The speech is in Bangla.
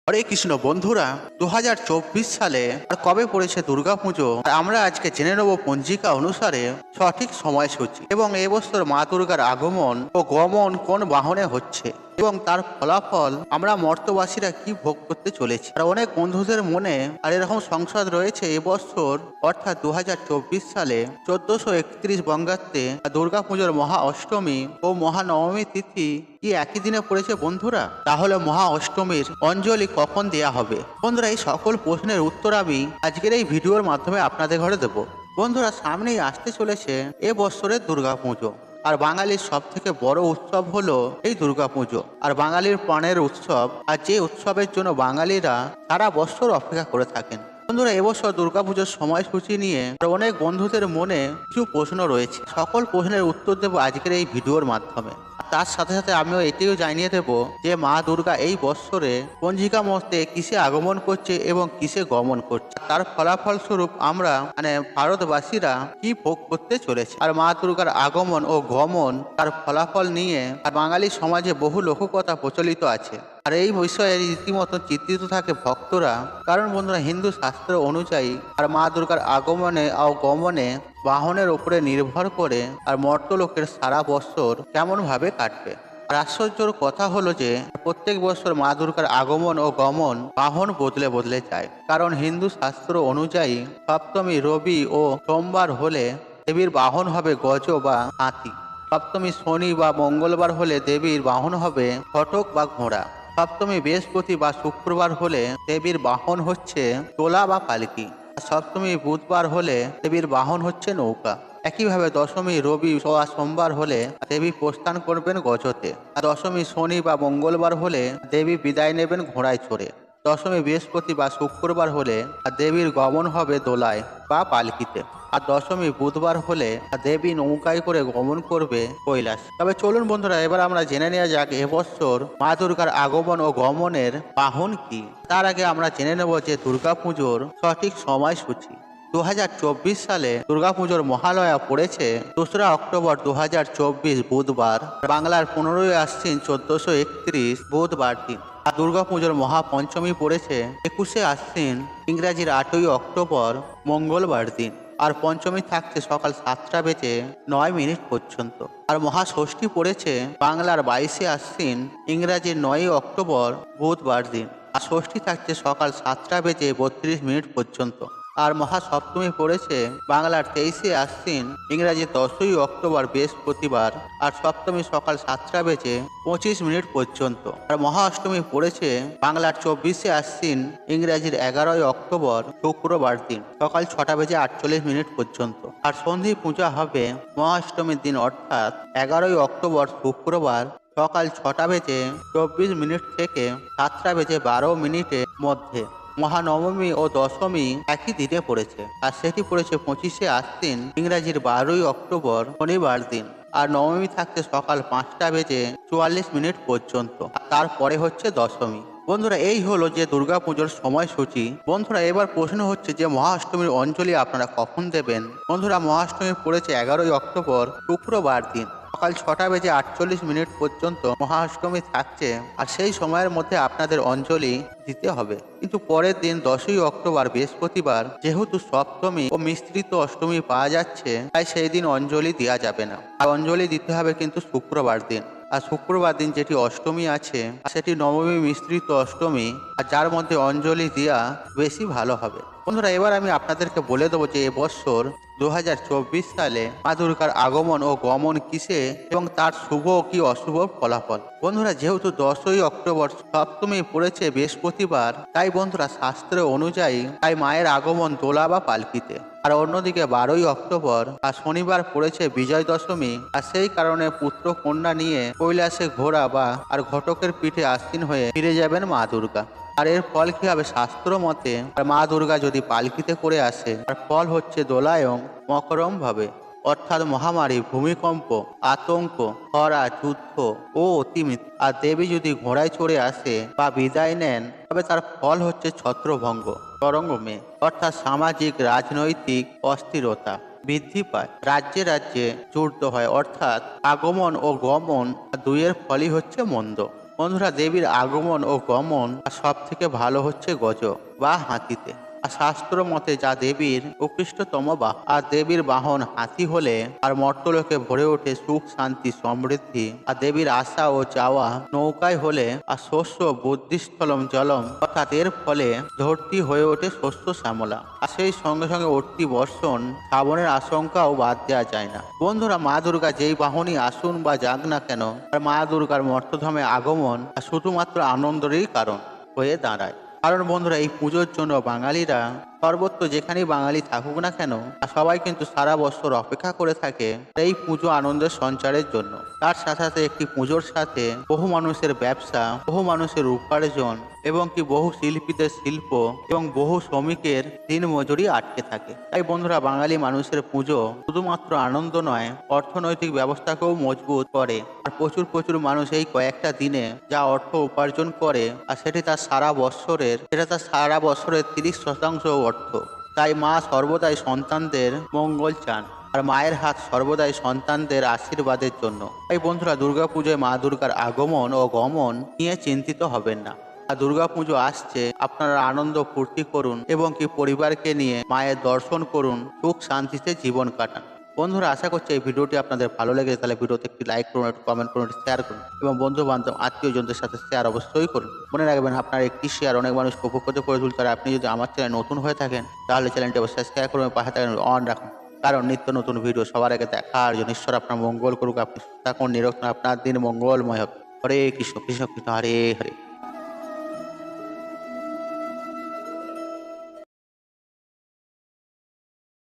হরে কৃষ্ণ বন্ধুরা, 2024 সালে আর কবে পড়েছে দুর্গাপুজো। আর আমরা আজকে জেনে নেব পঞ্জিকা অনুসারে সঠিক সময়সূচি এবং এবছর মা দুর্গার আগমন ও গমন কোন বাহনে হচ্ছে এবং তার ফলাফল আমরা মর্তবাসীরা কি ভোগ করতে চলেছি। আর অনেক বন্ধুদের মনে আর এরকম সংশয় রয়েছে, এবছর অর্থাৎ 2024 সালে 1431 বঙ্গাব্দে দুর্গাপুজোর মহা অষ্টমী ও মহানবমী তিথি কি একই দিনে পড়েছে বন্ধুরা। তাহলে মহা অষ্টমীর অঞ্জলি কখন দেয়া হবে? বন্ধুরা, এই সকল প্রশ্নের উত্তর আমি আজকের এই ভিডিওর মাধ্যমে আপনাদের ঘরে দেব। বন্ধুরা, সামনেই আসতে চলেছে এ বছরের দুর্গাপুজো, আর বাঙালির সব থেকে বড় উৎসব হলো এই দুর্গাপুজো। আর বাঙালির প্রাণের উৎসব, আর যে উৎসবের জন্য বাঙালিরা সারা বছর অপেক্ষা করে থাকেন। বন্ধুরা, এবছর দুর্গাপুজোর সময়সূচি নিয়ে অনেক বন্ধুদের মনে কিছু প্রশ্ন রয়েছে। সকল প্রশ্নের উত্তর দেব আজকের এই ভিডিওর মাধ্যমে। তার সাথে সাথে আমিও এটিও জানিয়ে দেব যে মা দুর্গা এই বৎসরে পঞ্জিকা মতে কিসে আগমন করছে এবং কিসে গমন করছে, তার ফলাফল স্বরূপ আমরা ভারতবাসীরা কি ভোগ করতে চলেছে। আর মা দুর্গার আগমন ও গমন তার ফলাফল নিয়ে আর বাঙালি সমাজে বহু লোককথা প্রচলিত আছে। আর এই বিষয়ে রীতিমতো চিত্রিত থাকে ভক্তরা, কারণ বন্ধুরা, হিন্দু শাস্ত্র অনুযায়ী আর মা দুর্গার আগমনে ও গমনে বাহনের উপরে নির্ভর করে আর মর্তলোকের সারা বছর কেমন ভাবে কাটবে। আর আশ্চর্যের কথা হলো যে প্রত্যেক বছর মা দুর্গার আগমন ও গমন বাহন বদলে বদলে যায়। কারণ হিন্দু শাস্ত্র অনুযায়ী সপ্তমী, রবি ও সোমবার হলে দেবীর বাহন হবে গজ বা হাতি। সপ্তমী শনি বা মঙ্গলবার হলে দেবীর বাহন হবে ফটক বা ঘোড়া। সপ্তমী বৃহস্পতি বা শুক্রবার হলে দেবীর বাহন হচ্ছে তোলা বা পালকি। সপ্তমী বুধবার হলে দেবীর বাহন হচ্ছে নৌকা। একইভাবে দশমী রবি বা সোমবার হলে দেবী প্রস্থান করবেন গজতে। আর দশমী শনি বা মঙ্গলবার হলে দেবী বিদায় নেবেন ঘোড়ায় চড়ে। দশমী বৃহস্পতি বা শুক্রবার হলে দেবীর গমন হবে দোলায় বা পালকিতে। আর দশমী বুধবার হলে দেবী নৌকায় করে গমন করবে কৈলাস। তবে চলুন বন্ধুরা, এবার আমরা জেনে নেওয়া যাক এবছর মা দুর্গার আগমন ও গমনের বাহন কি। তার আগে আমরা জেনে নেব যে দুর্গাপুজোর সঠিক সময়সূচি। 2024 সালে দুর্গাপুজোর মহালয়া পড়েছে 2রা অক্টোবর 2024 বুধবার, বাংলার 15ই আশ্বিন 1431 বুধবার দিন। আর দুর্গাপুজোর মহাপঞ্চমী পড়েছে 21শে আশ্বিন ইংরাজির 8ই অক্টোবর মঙ্গলবার দিন। আর পঞ্চমী থাকছে সকাল 7টা বেজে 9 মিনিট পর্যন্ত। আর মহাষষ্ঠী পড়েছে বাংলার 22শে আশ্বিন ইংরাজির 9ই অক্টোবর বুধবার দিন। আর ষষ্ঠী থাকছে সকাল 7টা বেজে 32 মিনিট পর্যন্ত। আর মহাসপ্তমী পড়েছে বাংলার 23শে আশ্বিন ইংরাজি 10ই অক্টোবর বৃহস্পতিবার। আর সপ্তমী সকাল 7টা বেজে 25 মিনিট পর্যন্ত। আর মহা অষ্টমী পড়েছে বাংলার 24শে আশ্বিন ইংরাজির 11ই অক্টোবর শুক্রবার দিন, সকাল 6টা বেজে 48 মিনিট পর্যন্ত। আর সন্ধি পূজা হবে মহা অষ্টমীর দিন অর্থাৎ 11ই অক্টোবর শুক্রবার সকাল 6টা বেজে 24 মিনিট থেকে 7টা বেজে 12 মিনিটের মধ্যে। মহানবমী ও দশমী একই দিনে পড়েছে, আর সেটি পড়েছে 25শে আশ্বিন ইংরাজির 12ই অক্টোবর শনিবার দিন। আর নবমী থাকছে সকাল 5টা বেজে 44 মিনিট পর্যন্ত। তারপরে হচ্ছে দশমী। বন্ধুরা, এই হলো যে দুর্গাপুজোর সময়সূচি। বন্ধুরা, এবার প্রশ্ন হচ্ছে যে মহাষ্টমীর অঞ্জলি আপনারা কখন দেবেন? বন্ধুরা, মহাষ্টমী পড়েছে 11ই অক্টোবর শুক্রবার দিন, সকাল 6টা বেজে 48 মিনিট পর্যন্ত মহাষ্টমী থাকছে। আর সেই সময়ের মধ্যে আপনাদের অঞ্জলি দিতে হবে। কিন্তু পরের দিন 10ই অক্টোবর বৃহস্পতিবার, যেহেতু সপ্তমী ও মিশ্রিত অষ্টমী পাওয়া যাচ্ছে, তাই সেই দিন অঞ্জলি দেওয়া যাবে না। আর অঞ্জলি দিতে হবে কিন্তু শুক্রবার দিন। আর শুক্রবার দিন যেটি অষ্টমী আছে সেটি নবমী মিশ্রিত অষ্টমী, আর যার মধ্যে অঞ্জলি দেওয়া বেশি ভালো হবে। বন্ধুরা, এবার আমি আপনাদেরকে বলে দেবো যে এবছর 2024 সালে মা দুর্গার আগমন ও গমন কিসে এবং তার শুভ কি অশুভ ফলাফল। বন্ধুরা, যেহেতু 10ই অক্টোবর সপ্তমী পড়েছে বৃহস্পতিবার, তাই বন্ধুরা শাস্ত্র অনুযায়ী তাই মায়ের আগমন দোলা বা পালকিতে। আর অন্যদিকে 12ই অক্টোবর আর শনিবার পড়েছে বিজয় দশমী, আর সেই কারণে পুত্র কন্যা নিয়ে কৈলাসে ঘোড়া বা আর ঘটকের পিঠে আসীন হয়ে ফিরে যাবেন মা দুর্গা। আর এর ফল কি হবে? শাস্ত্র মতে মা দুর্গা যদি পালকিতে করে আসে, আর ফল হচ্ছে দোলায়ং মকরম ভাবে, অর্থাৎ মহামারী, ভূমিকম্প, আতঙ্ক, খরা, যুদ্ধ ও অতিমৃত্যু। আর দেবী যদি ঘোড়ায় চড়ে আসে বা বিদায় নেন, তবে তার ফল হচ্ছে ছত্রভঙ্গ, তরঙ্গমে, অর্থাৎ সামাজিক রাজনৈতিক অস্থিরতা বৃদ্ধি পায়, রাজ্যে রাজ্যে যুদ্ধ হয়, অর্থাৎ আগমন ও গমন দুইয়ের ফলই হচ্ছে মন্দ। বন্ধুরা, দেবীর আগমন ও গমন সব থেকে ভালো হচ্ছে গজ বা হাতিতে। আর শাস্ত্র মতে যা দেবীর উৎকৃষ্টতম বাহন। আর দেবীর বাহন হাতি হলে আর মর্তলোকে ভরে ওঠে সুখ শান্তি সমৃদ্ধি। আর দেবীর আসা ও যাওয়া নৌকায় হলে আর শস্য বুদ্ধিস্থলম জলম, অর্থাৎ এর ফলে ধরতি হয়ে ওঠে শস্য শ্যামলা। আর সেই সঙ্গে সঙ্গে অর্তি বর্ষণ শ্রাবণের আশঙ্কাও বাদ দেওয়া যায় না। বন্ধুরা, মা দুর্গা যেই বাহনই আসুন বা যাক না কেন, আর মা দুর্গার মর্তধামে আগমন শুধুমাত্র আনন্দেরই কারণ হয়ে দাঁড়ায়। কারণ বন্ধুরা, এই পুজোর জন্য বাঙালিরা সর্বত্র যেখানেই বাঙালি থাকুক না কেন, আর সবাই কিন্তু সারা বছর অপেক্ষা করে থাকে এই পুজো আনন্দের সঞ্চারের জন্য। তার সাথে সাথে একটি পুজোর সাথে বহু মানুষের ব্যবসা, বহু মানুষের উপার্জন এবং কি বহু শিল্পীদের শিল্প এবং বহু শ্রমিকের দিন মজুরি আটকে থাকে। তাই বন্ধুরা, বাঙালি মানুষের পুজো শুধুমাত্র আনন্দ নয়, অর্থনৈতিক ব্যবস্থাকেও মজবুত করে। আর প্রচুর প্রচুর মানুষ এই কয়েকটা দিনে যা অর্থ উপার্জন করে, আর সেটা তার সারা বছরের 30% অর্থ। তাই মা সর্বদাই সন্তানদের মঙ্গল চান, আর মায়ের হাত সর্বদাই সন্তানদের আশীর্বাদের জন্য। তাই বন্ধুরা, দুর্গাপুজোয় মা দুর্গার আগমন ও গমন নিয়ে চিন্তিত হবেন না। আর দুর্গাপুজো আসছে, আপনারা আনন্দ ফুর্তি করুন এবং কি পরিবারকে নিয়ে মায়ের দর্শন করুন, সুখ শান্তিতে জীবন কাটান। বন্ধুরা, আশা করছি এই ভিডিওটি আপনাদের ভালো লেগেছে। তাহলে ভিডিওতে একটি লাইক করুন, একটু কমেন্ট করুন, একটু শেয়ার করুন এবং বন্ধু বান্ধব আত্মীয়জনদের সাথে শেয়ার অবশ্যই করুন। মনে রাখবেন, আপনার একটি শেয়ার অনেক মানুষকে উপকৃত করে তুলতে পারে। আপনি যদি আমার চ্যানেল নতুন হয়ে থাকেন তাহলে চ্যানেলটি অবশ্যই সাবস্ক্রাইব করুন, পাশে থাকেন অন রাখুন। কারণ নিত্য নতুন ভিডিও সবার আগে দেখার জন্য ঈশ্বর আপনার মঙ্গল করুক। আপনি থাকুন নিরক্ষণ, আপনার দিন মঙ্গলময় হবে। হরে কৃষ্ণ কৃষ্ণ কৃষ্ণ হরে হরে।